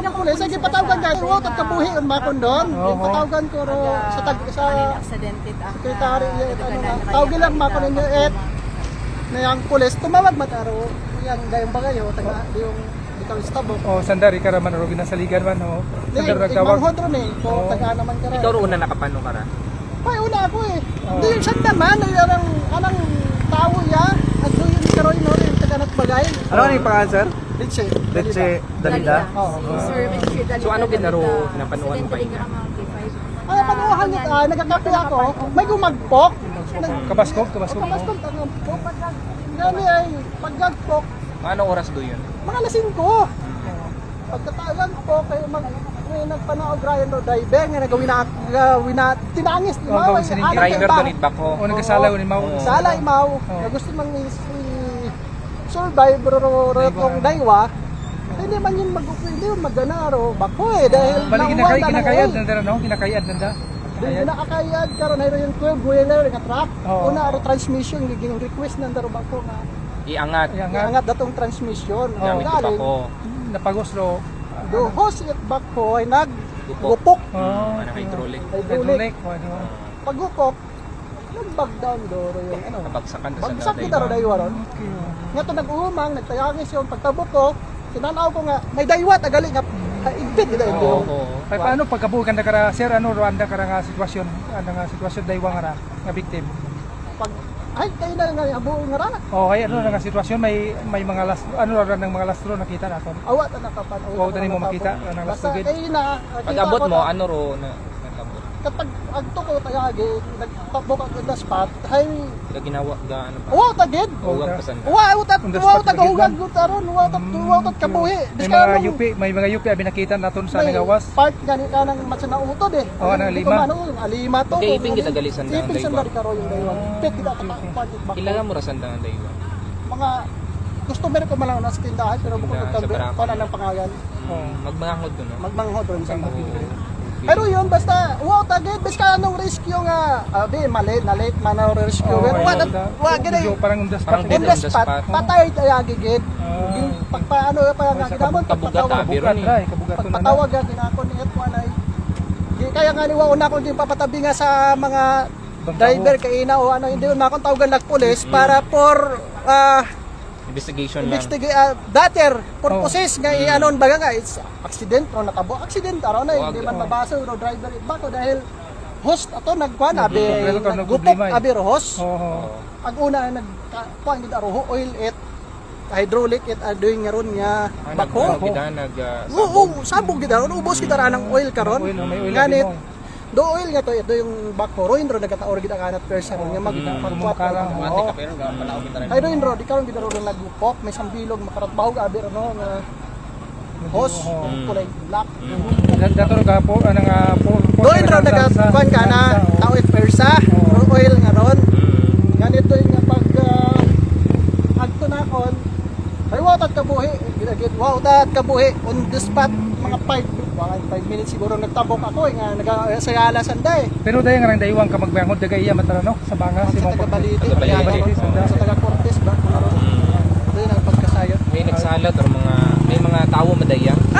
ng pulis, sige patawagan ka. Oo, tagkabuhi ang makon doon. Patawagan ko ro sa sekretary tawagin lang makon ninyo na yung pulis tumawag mataro yang gayong bagayo taga yung ikaw istabok. Sandari ka naman ro ginasaligan man ho. Sandari Nagtawag. nagtawag. Ron eh. So taga naman ka. Ikaw una nakapano ka ra? Ay una ako eh. Hindi yung siya naman anang tao ya. At doon yung karoy no yung taga nagbagay. Ano yung pangalan, sir? Litse. Let's Dalida. So ano ginaro napanuan mo pa ina? Ay, panuhan niya, nagkakape ako, may gumagpok. Kabaskog. Kabaskog, gani ay, paggagpok, Anong oras do yun? mga lasing ko. Pagkatagan po, kayo may nagpanaog Ryan do diver, nga nagawin na, tinangis, di ba? gawin sining Driver to need back ho. Nagkasala ko ni Mau. Sala, imaw, na gusto mang survive, ro kong daywa, hindi man yun hindi yun magganaro, bako dahil Bali nauwan na kinakayad ng nanda no, kinakayad nanda. Hindi na kakayad karon na yung 12 wheeler nga truck. Oo. Una aro transmission giging request nang daro bako nga. Iangat. Angat datong transmission. Gamit ko pa ko. Napagos ro. Do host it bako ay Gupok. gupok. Ano kay hydraulic. Hydraulic. Hydraulic. Pagupok nag-back down doro yung ano. Kabagsakan sa Bagsak kita ro dayo ron. Nga to nag-umang nagtayagis yung pagtabok ko. Tinanaw ko nga may daywa tagali nga igpit ila Oo. Ay paano pagkabukan na kara sir ano Rwanda kara nga sitwasyon nga sitwasyon daywa nga nga victim. Pag ay kayo na nga habuol nga ra. Ay ano nga sitwasyon may mga last ano ra nang mga lastro nakita naton. Awat na nakapanood. Wow, tani mo makita ang last Basta tugid. kayo na. Pag abot mo ano ro na natabot? Kapag agto ko tagagi nagtabok ako the spot ay Ginawa ga ano pa? tagid Huwag pa sanda. tagahugag ko taron tat kabuhi May mga yupi abi nakita naton sa nagawas. part gani ka nang matsana utod nang lima. Alima to Okay, iping kita galisan ng iping daywa. sandali karo yung daywa pit kita part back Kilala mo ra sanda ang daywa. mga customer ko malang nasa tindahan pero bukod Sa Barako. ko ng pangalan Magbangahod do no. magmanghod ron sa pero yun basta tagid basta anong rescue nga late man ang rescue pero gani parang undas Parang on the spot patay tayo gigid pagpaano pa nga ginamon Kabugat abi ron eh. pagpatawag nga ginakon ni F1 ay kaya nga niwa una ko din papatabi nga sa mga driver kay ina o ano hindi na akong tawagan ng pulis para for Investigation lang. dater purposes nga ianon baga nga it's accident ro natabo accident araw na hindi man mabasa ro driver bako dahil host ato nagkuan abi nagupok abi ro host pag una nagkuan gid aro oil it hydraulic it doing nga ron nga bako sabog gid ron ubos gid ng oil karon ganit do oil nga to ito yung backhoe ro nagkataor gid kanat person nga magpapakara ay ro di karon gid ro nagupok may sambilog makaratbahog abi ro nga hose kulay black dato ro gapo nga doon ro nagkuan ka na tao it persa oil nga ron ganito yung pag agto na kon ay tat kabuhi gid tat kabuhi on the spot mga 5 minutes siguro nagtabok ako nga nagasayala sanda pero dayon nga daywang ka magbangod daga iya matara no sa banga si sa mo taga-Baliti Taga-Baliti, sa taga-Cortes ba doon ang pagkasayot May nagsalat or may mga tawo madaya.